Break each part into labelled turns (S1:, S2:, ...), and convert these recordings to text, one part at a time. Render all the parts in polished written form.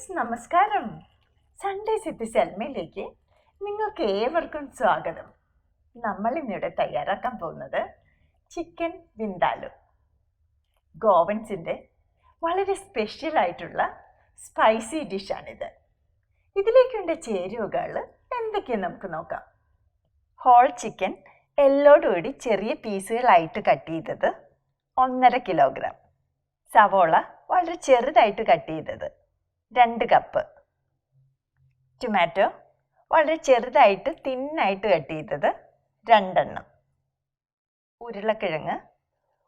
S1: Friends നമസ്കാരം. Sunday city സെൽമയിലേക്ക് നിങ്ങൾക്ക് ഏവർക്കും സ്വാഗതം. നമ്മൾ ഇന്നിവിടെ തയ്യാറാക്കാൻ പോകുന്നത് ചിക്കൻ വിന്താലു. ഗോവൻസിൻ്റെ വളരെ സ്പെഷ്യലായിട്ടുള്ള സ്പൈസി ഡിഷാണിത്. ഇതിലേക്കുള്ള ചേരുവകൾ എന്തൊക്കെയെന്ന് നമുക്ക് നോക്കാം. ഹോൾ ചിക്കൻ എല്ലോടുകൂടി ചെറിയ പീസുകളായിട്ട് കട്ട് ചെയ്തത് 1.5 കിലോഗ്രാം. സവോള വളരെ ചെറുതായിട്ട് കട്ട് ചെയ്തത് 2 കപ്പ്. ടൊമാറ്റോ വളരെ ചെറുതായിട്ട് തിന്നായിട്ട് കട്ട് ചെയ്തത് 2 എണ്ണം. ഉരുളക്കിഴങ്ങ്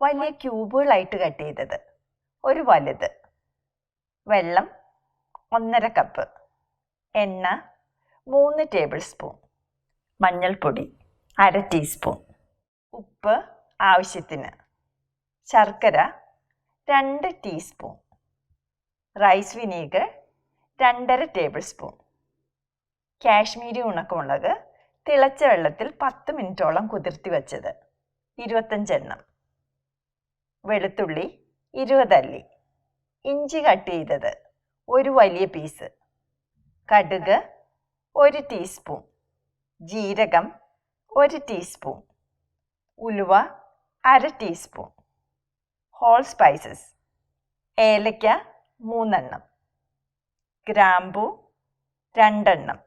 S1: വലിയ ക്യൂബുകളായിട്ട് കട്ട് ചെയ്തത് 1 വലുത്. വെള്ളം 1.5 കപ്പ്. എണ്ണ 3 ടേബിൾ സ്പൂൺ. മഞ്ഞൾപ്പൊടി 1/2 ടീസ്പൂൺ. ഉപ്പ് ആവശ്യത്തിന്. ശർക്കര 2 teaspoon. Rice vinegar 2.5 tablespoon. Kashmiri ഉണക്കമുളക് തിളച്ച വെള്ളത്തിൽ 10 മിനിറ്റോളം കുതിർത്തി വച്ചത് 25 എണ്ണം. വെളുത്തുള്ളി 20 അല്ലി. ഇഞ്ചി കട്ട് ചെയ്തത് 1 വലിയ പീസ്. കടുക് 1 ടീസ്പൂൺ. ജീരകം 1 ടീസ്പൂൺ. ഉലുവ 1/2 ടീസ്പൂൺ. ഹോൾ സ്പൈസസ് ഏലക്ക 3 എണ്ണം. ഗ്രാമ്പൂ 2 എണ്ണം.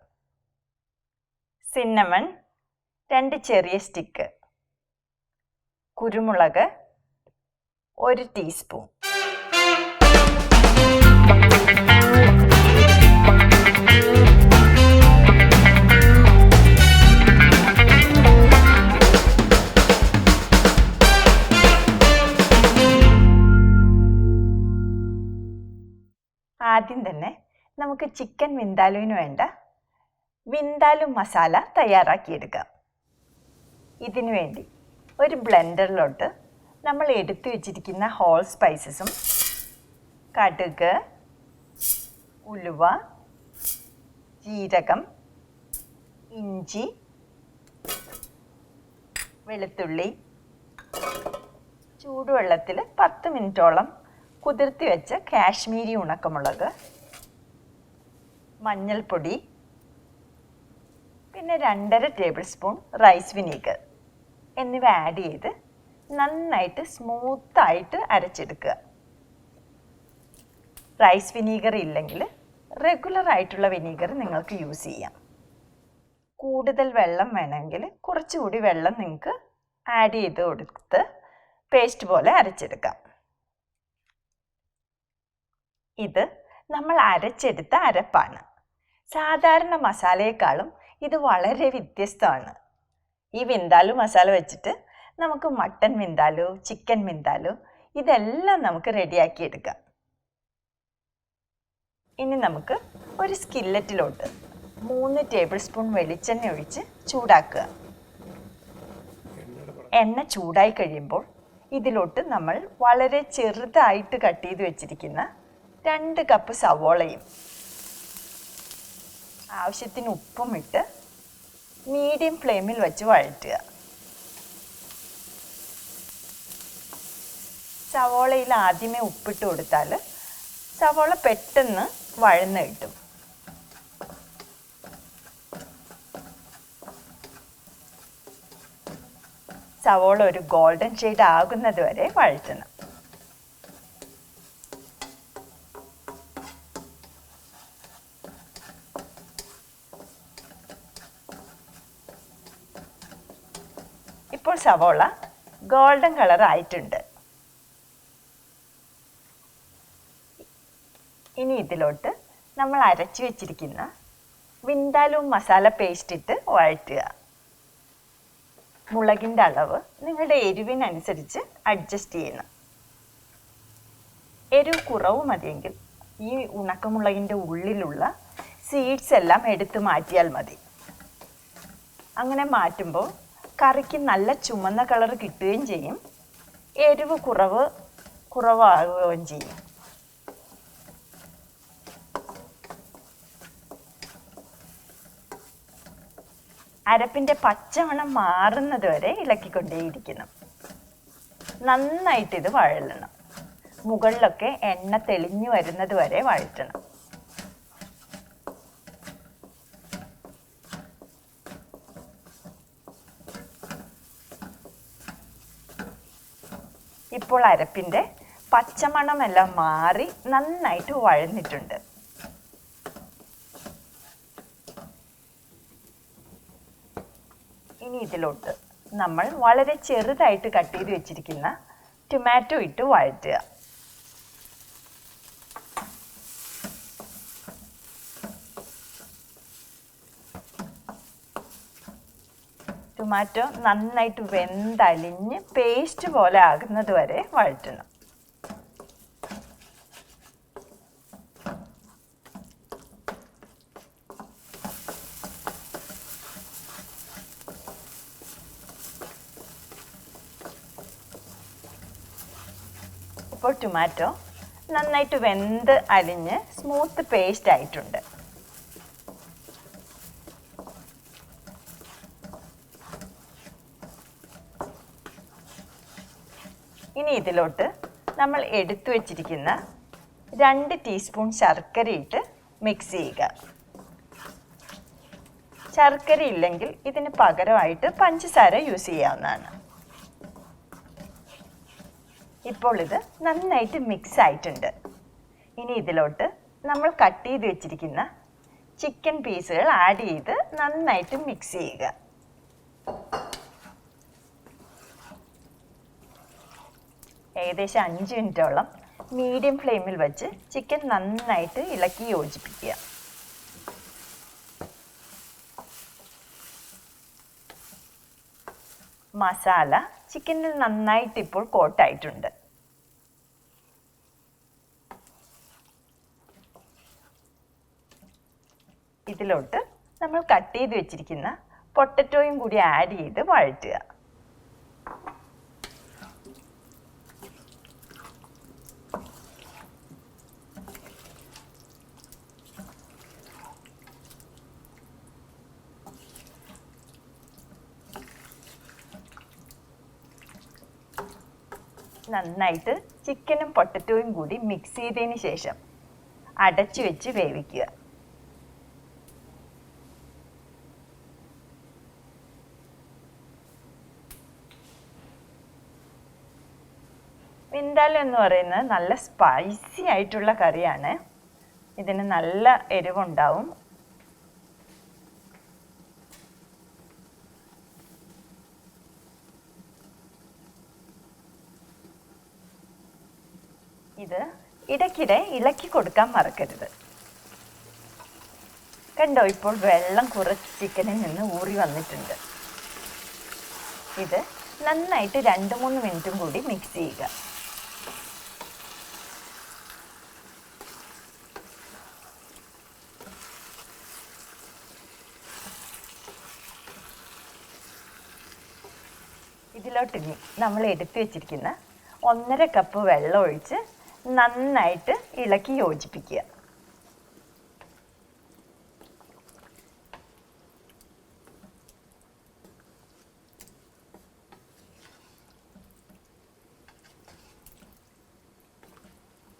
S1: സിന്നമൺ 2 ചെറിയ സ്റ്റിക്ക്. കുരുമുളക് 1 ടീസ്പൂൺ. ആദ്യം തന്നെ നമുക്ക് ചിക്കൻ വിന്താലുവിന് വേണ്ട വിന്താലു മസാല തയ്യാറാക്കിയെടുക്കാം. ഇതിനു വേണ്ടി ഒരു ബ്ലെൻഡറിലോട്ട് നമ്മൾ എടുത്തു വച്ചിരിക്കുന്ന ഹോൾ സ്പൈസസും കടുക്, ഉലുവ, ജീരകം, ഇഞ്ചി, വെളുത്തുള്ളി ചൂടുവെള്ളത്തിൽ 10 മിനിറ്റോളം കുതിർത്തി വെച്ച കാശ്മീരി ഉണക്കമുളക്, മഞ്ഞൾപ്പൊടി, പിന്നെ 2.5 ടേബിൾ സ്പൂൺ റൈസ് വിനീഗർ എന്നിവ ആഡ് ചെയ്ത് നന്നായിട്ട് സ്മൂത്തായിട്ട് അരച്ചെടുക്കുക. റൈസ് വിനീഗർ ഇല്ലെങ്കിൽ റെഗുലർ ആയിട്ടുള്ള വിനീഗർ നിങ്ങൾക്ക് യൂസ് ചെയ്യാം. കൂടുതൽ വെള്ളം വേണമെങ്കിൽ കുറച്ചുകൂടി വെള്ളം നിങ്ങൾക്ക് ആഡ് ചെയ്ത് കൊടുത്ത് പേസ്റ്റ് പോലെ അരച്ചെടുക്കാം. ഇത് നമ്മൾ അരച്ചെടുത്ത അരപ്പാണ്. സാധാരണ മസാലയെക്കാളും ഇത് വളരെ വ്യത്യസ്തമാണ്. ഈ വിന്താലു മസാല വെച്ചിട്ട് നമുക്ക് മട്ടൻ വിന്താലു, ചിക്കൻ വിന്താലു ഇതെല്ലാം നമുക്ക് റെഡിയാക്കി എടുക്കാം. ഇനി നമുക്ക് ഒരു സ്കില്ലറ്റിലോട്ട് 3 ടേബിൾ സ്പൂൺ വെളിച്ചെണ്ണ ഒഴിച്ച് ചൂടാക്കുക. എണ്ണ ചൂടായി കഴിയുമ്പോൾ ഇതിലോട്ട് നമ്മൾ വളരെ ചെറുതായിട്ട് കട്ട് ചെയ്ത് വെച്ചിരിക്കുന്ന 2 കപ്പ് സവോളയും ആവശ്യത്തിന് ഉപ്പും ഇട്ട് മീഡിയം ഫ്ലെയിമിൽ വെച്ച് വഴറ്റുക. സവോളയിൽ ആദ്യമേ ഉപ്പിട്ട് കൊടുത്താൽ സവോള പെട്ടെന്ന് വഴന്ന് കിട്ടും. സവോള ഒരു ഗോൾഡൻ ഷെയ്ഡ് ആകുന്നത് വരെ വഴറ്റണം. ഇപ്പോൾ സവോള ഗോൾഡൻ കളർ ആയിട്ടുണ്ട്. ഇനി ഇതിലോട്ട് നമ്മൾ അരച്ചു വെച്ചിരിക്കുന്ന വിന്താലു മസാല പേസ്റ്റ് ഇട്ട് വഴറ്റുക. മുളകിൻ്റെ അളവ് നിങ്ങളുടെ എരിവിനനുസരിച്ച് അഡ്ജസ്റ്റ് ചെയ്യണം. എരിവ് കുറവ് മതിയെങ്കിൽ ഈ ഉണക്കമുളകിൻ്റെ ഉള്ളിലുള്ള സീഡ്സ് എല്ലാം എടുത്തു മാറ്റിയാൽ മതി. അങ്ങനെ മാറ്റുമ്പോൾ കറിക്ക് നല്ല ചുമന്ന കളർ കിട്ടുകയും ചെയ്യും, എരിവ് കുറവാകുകയും ചെയ്യും. അരപ്പിൻ്റെ പച്ചമണം മാറുന്നത് വരെ ഇളക്കിക്കൊണ്ടേയിരിക്കണം. നന്നായിട്ട് ഇത് വഴലണം. മുകളിലൊക്കെ എണ്ണ തെളിഞ്ഞു വരുന്നത് വരെ വഴറ്റണം. ഇപ്പോൾ അരപ്പിൻ്റെ പച്ചമണമെല്ലാം മാറി നന്നായിട്ട് വഴന്നിട്ടുണ്ട്. ഇനി ഇതിലോട്ട് നമ്മൾ വളരെ ചെറുതായിട്ട് കട്ട് ചെയ്ത് വെച്ചിരിക്കുന്ന ടൊമാറ്റോ ഇട്ട് വഴറ്റുക. ടൊമാറ്റോ നന്നായിട്ട് വെന്തലിഞ്ഞ് പേസ്റ്റ് പോലെ ആകുന്നത് വരെ വഴറ്റണം. ഇപ്പോൾ ടൊമാറ്റോ നന്നായിട്ട് വെന്ത് അലിഞ്ഞ് സ്മൂത്ത് പേസ്റ്റ് ആയിട്ടുണ്ട്. ഇനി ഇതിലോട്ട് നമ്മൾ എടുത്തു വച്ചിരിക്കുന്ന 2 ടീസ്പൂൺ ശർക്കര ഇട്ട് മിക്സ് ചെയ്യുക. ശർക്കര ഇല്ലെങ്കിൽ ഇതിന് പകരമായിട്ട് പഞ്ചസാര യൂസ് ചെയ്യാവുന്നതാണ്. ഇപ്പോൾ ഇത് നന്നായിട്ട് മിക്സ് ആയിട്ടുണ്ട്. ഇനി ഇതിലോട്ട് നമ്മൾ കട്ട് ചെയ്ത് വെച്ചിരിക്കുന്ന ചിക്കൻ പീസുകൾ ആഡ് ചെയ്ത് നന്നായിട്ട് മിക്സ് ചെയ്യുക. ഏകദേശം 5 മിനിറ്റോളം മീഡിയം ഫ്ലെയിമിൽ വെച്ച് ചിക്കൻ നന്നായിട്ട് ഇളക്കി യോജിപ്പിക്കുക. മസാല ചിക്കനിൽ നന്നായിട്ട് ഇപ്പോൾ കോട്ടായിട്ടുണ്ട്. ഇതിലോട്ട് നമ്മൾ കട്ട് ചെയ്ത് വെച്ചിരിക്കുന്ന പൊട്ടറ്റോയും കൂടി ആഡ് ചെയ്ത് വഴറ്റുക. നന്നായിട്ട് ചിക്കനും പൊട്ടറ്റോയും കൂടി മിക്സ് ചെയ്തതിന് ശേഷം അടച്ചു വെച്ച് വേവിക്കുക. വിന്താലോ എന്ന് പറയുന്നത് നല്ല സ്പൈസി ആയിട്ടുള്ള കറിയാണ്. ഇതിന് നല്ല എരിവുണ്ടാവും. ഇത് ഇടയ്ക്കിടെ ഇളക്കി കൊടുക്കാൻ മറക്കരുത്. കണ്ടോ, ഇപ്പോൾ വെള്ളം കുറച്ച് ചിക്കനിൽ നിന്ന് ഊറി വന്നിട്ടുണ്ട്. ഇത് നന്നായിട്ട് 2-3 മിനിറ്റും കൂടി മിക്സ് ചെയ്യുക. ഇതിലോട്ട് നമ്മൾ എടുത്തു വെച്ചിരിക്കുന്ന 1.5 കപ്പ് വെള്ളം ഒഴിച്ച് നന്നായിട്ട് ഇളക്കി യോജിപ്പിക്കുക.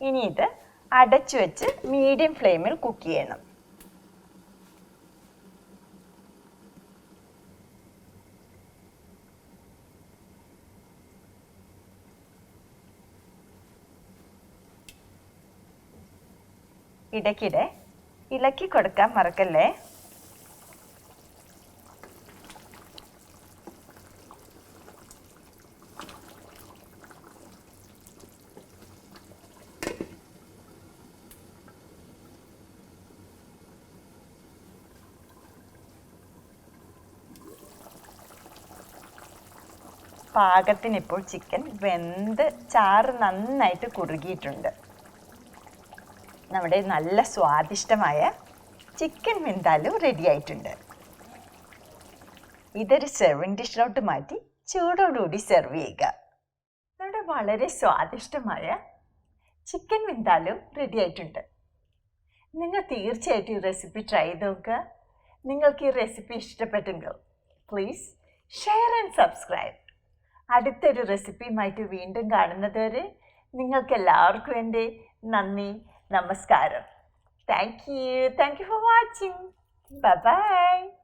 S1: ഇനി ഇത് അടച്ചു വെച്ച് മീഡിയം ഫ്ലെയിമിൽ കുക്ക് ചെയ്യണം. ഇടയ്ക്കിടെ ഇളക്കി കൊടുക്കാൻ മറക്കല്ലേ. പാകത്തിന് ഇപ്പോൾ ചിക്കൻ വെന്ത് ചാറ് നന്നായിട്ട് കുറുകിയിട്ടുണ്ട്. നമ്മുടെ നല്ല സ്വാദിഷ്ടമായ ചിക്കൻ വിന്താലു റെഡി ആയിട്ടുണ്ട്. ഇതൊരു സെർവിങ് ഡിഷിലോട്ട് മാറ്റി ചൂടോടുകൂടി സെർവ് ചെയ്യുക. നമ്മുടെ വളരെ സ്വാദിഷ്ടമായ ചിക്കൻ വിന്താലു റെഡി ആയിട്ടുണ്ട്. നിങ്ങൾ തീർച്ചയായിട്ടും ഈ റെസിപ്പി ട്രൈ ചെയ്ത് നോക്കുക. നിങ്ങൾക്ക് ഈ റെസിപ്പി ഇഷ്ടപ്പെട്ടെങ്കിൽ പ്ലീസ് ഷെയർ ആൻഡ് സബ്സ്ക്രൈബ്. അടുത്തൊരു റെസിപ്പിയുമായിട്ട് വീണ്ടും കാണുന്നത് വരെ നിങ്ങൾക്ക് എല്ലാവർക്കും എൻ്റെ നന്ദി, നമസ്കാരം. Thank you for watching. Bye bye.